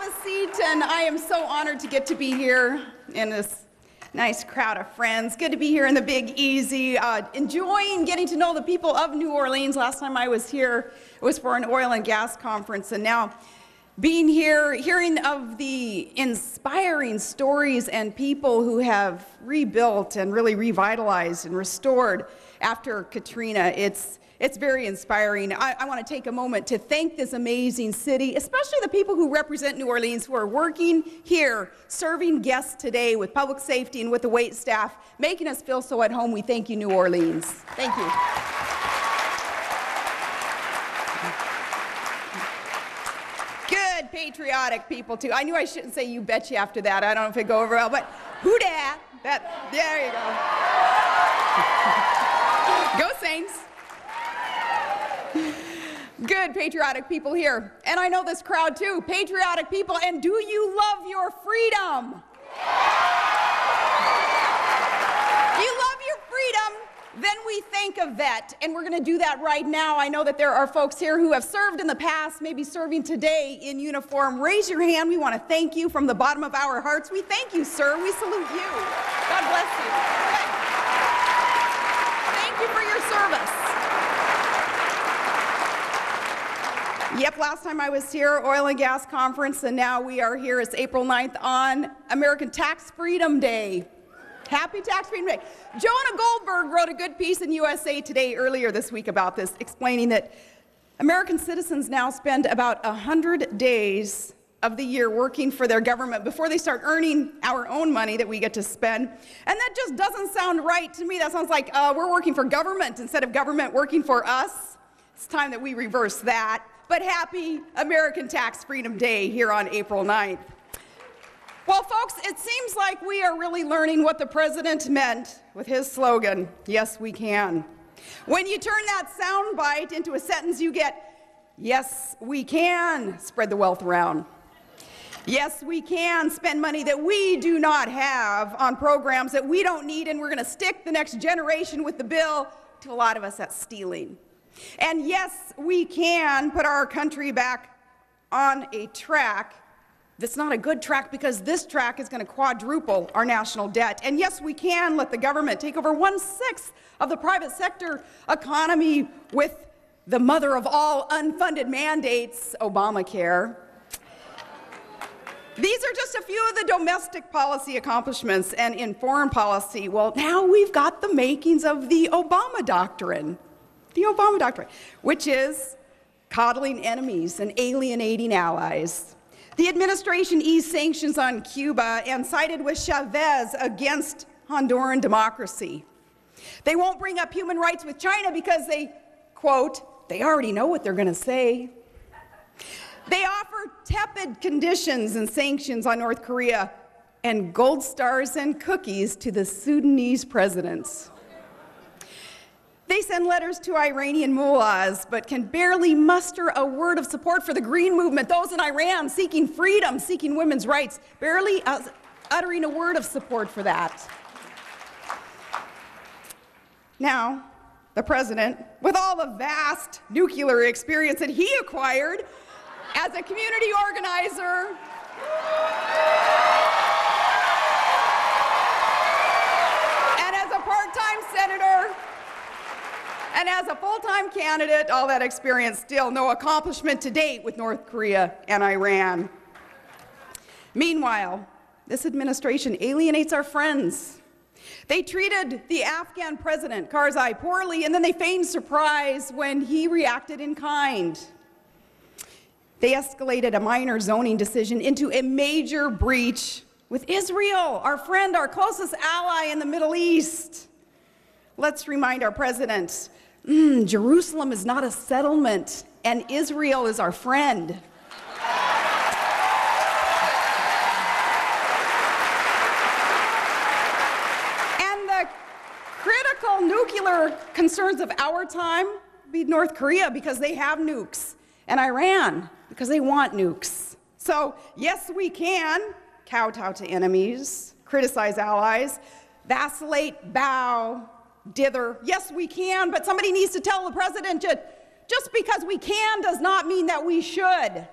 a seat, and I am so honored to get to be here in this nice crowd of friends. Good to be here in the Big Easy, enjoying getting to know the people of New Orleans. Last time I was here, it was for an oil and gas conference, and now being here, hearing of the inspiring stories and people who have rebuilt and really revitalized and restored after Katrina, it's very inspiring. I want to take a moment to thank this amazing city, especially the people who represent New Orleans, who are working here, serving guests today with public safety and with the wait staff, making us feel so at home. We thank you, New Orleans. Thank you. Good, patriotic people, too. I knew I shouldn't say you betcha after that. I don't know if it go over well, but who dat? There you go. Go Saints. Good patriotic people here. And I know this crowd too. Patriotic people. And do you love your freedom? You love your freedom? Then we thank a vet. And we're going to do that right now. I know that there are folks here who have served in the past, maybe serving today in uniform. Raise your hand. We want to thank you from the bottom of our hearts. We thank you, sir. We salute you. God bless you. Good. Thank you for your service. Yep, last time I was here, oil and gas conference, and now we are here. It's April 9th on American Tax Freedom Day. Happy Tax Freedom Day. Jonah Goldberg wrote a good piece in USA Today earlier this week about this, explaining that American citizens now spend about 100 days of the year working for their government before they start earning our own money that we get to spend. And that just doesn't sound right to me. That sounds like we're working for government instead of government working for us. It's time that we reverse that. But happy American Tax Freedom Day here on April 9th. Well, folks, it seems like we are really learning what the president meant with his slogan, yes, we can. When you turn that soundbite into a sentence, you get, yes, we can spread the wealth around. Yes, we can spend money that we do not have on programs that we don't need, and we're going to stick the next generation with the bill. To a lot of us, that's stealing. And yes, we can put our country back on a track that's not a good track, because this track is going to quadruple our national debt. And yes, we can let the government take over 1/6 of the private sector economy with the mother of all unfunded mandates, Obamacare. These are just a few of the domestic policy accomplishments. And in foreign policy, well, now we've got the makings of the Obama doctrine. The Obama doctrine, which is coddling enemies and alienating allies. The administration eased sanctions on Cuba and sided with Chavez against Honduran democracy. They won't bring up human rights with China because they, quote, they already know what they're going to say. They offer tepid conditions and sanctions on North Korea and gold stars and cookies to the Sudanese presidents. They send letters to Iranian mullahs, but can barely muster a word of support for the Green Movement, those in Iran seeking freedom, seeking women's rights, barely uttering a word of support for that. Now, the president, with all the vast nuclear experience that he acquired as a community organizer, and as a part-time senator, and as a full-time candidate, all that experience, still no accomplishment to date with North Korea and Iran. Meanwhile, this administration alienates our friends. They treated the Afghan president, Karzai, poorly, and then they feigned surprise when he reacted in kind. They escalated a minor zoning decision into a major breach with Israel, our friend, our closest ally in the Middle East. Let's remind our president, Jerusalem is not a settlement, and Israel is our friend. And the critical nuclear concerns of our time be North Korea because they have nukes, and Iran because they want nukes. So, yes, we can kowtow to enemies, criticize allies, vacillate, bow, dither. Yes, we can, but somebody needs to tell the president just because we can does not mean that we should.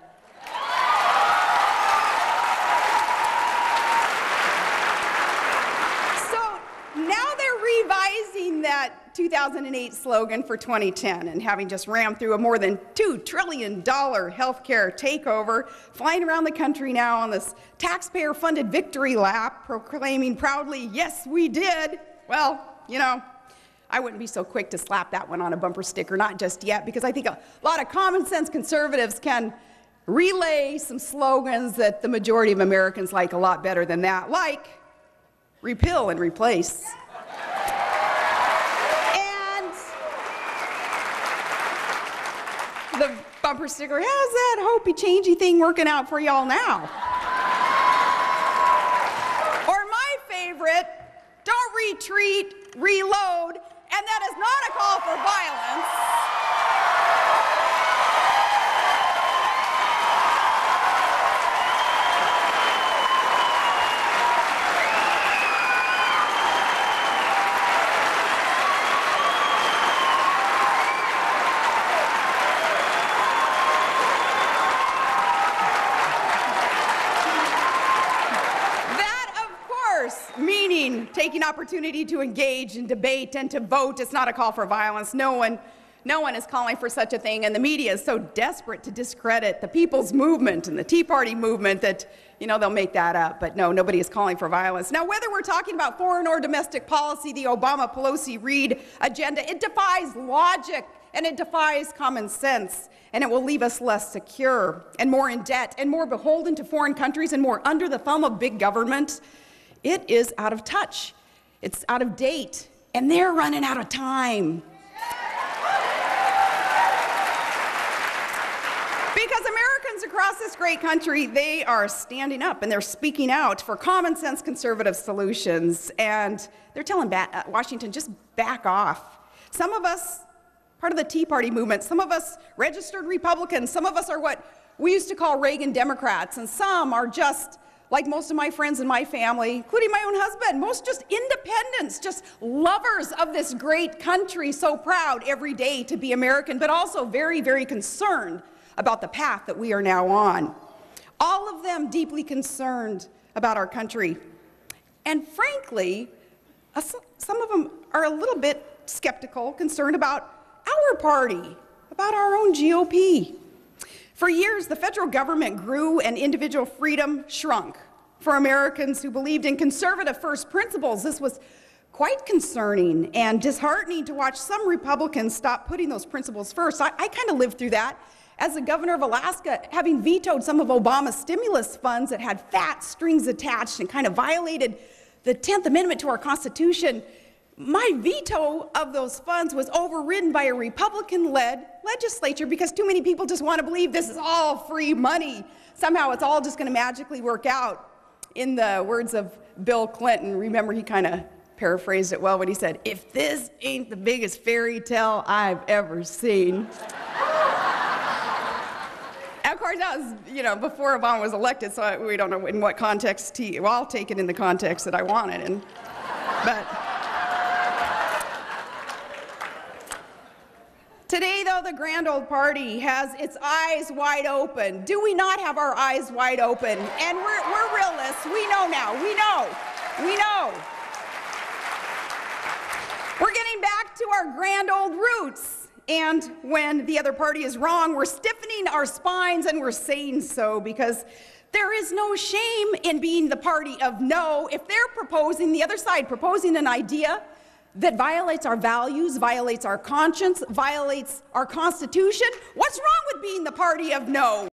2008 slogan for 2010, and having just rammed through a more than $2 trillion healthcare takeover, flying around the country now on this taxpayer-funded victory lap, proclaiming proudly, "Yes, we did." Well, you know, I wouldn't be so quick to slap that one on a bumper sticker, not just yet, because I think a lot of common sense conservatives can relay some slogans that the majority of Americans like a lot better than that, like repeal and replace. And the bumper sticker, how's that hopey-changey thing working out for y'all now? Or my favorite, don't retreat, reload, and that is not a call for violence. Meaning taking opportunity to engage and debate and to vote. It's not a call for violence. No one is calling for such a thing, and the media is so desperate to discredit the people's movement and the Tea Party movement that, you know, they'll make that up. But no, nobody is calling for violence. Now, whether we're talking about foreign or domestic policy, the Obama-Pelosi-Reid agenda, it defies logic and it defies common sense, and it will leave us less secure and more in debt and more beholden to foreign countries and more under the thumb of big government. It is out of touch, it's out of date, and they're running out of time. Because Americans across this great country, they are standing up and they're speaking out for common sense conservative solutions, and they're telling Washington, just back off. Some of us, part of the Tea Party movement, some of us registered Republicans, some of us are what we used to call Reagan Democrats, and some are just, like most of my friends and my family, including my own husband, most just independents, just lovers of this great country, so proud every day to be American, but also very, very concerned about the path that we are now on. All of them deeply concerned about our country. And frankly, some of them are a little bit skeptical, concerned about our party, about our own GOP. For years, the federal government grew and individual freedom shrunk. For Americans who believed in conservative first principles, this was quite concerning and disheartening to watch some Republicans stop putting those principles first. I kind of lived through that as the governor of Alaska, having vetoed some of Obama's stimulus funds that had fat strings attached and kind of violated the 10th Amendment to our Constitution. My veto of those funds was overridden by a Republican-led legislature because too many people just want to believe this is all free money. Somehow it's all just going to magically work out. In the words of Bill Clinton, remember he kind of paraphrased it well when he said, "If this ain't the biggest fairy tale I've ever seen." Of course, that was, you know, before Obama was elected, so we don't know in what context well, I'll take it in the context that I want it in. But today, though, the grand old party has its eyes wide open. Do we not have our eyes wide open? And we're realists. We know now. We know. We're getting back to our grand old roots. And when the other party is wrong, we're stiffening our spines, and we're saying so because there is no shame in being the party of no. If they're proposing, the other side proposing an idea that violates our values, violates our conscience, violates our Constitution, what's wrong with being the party of no?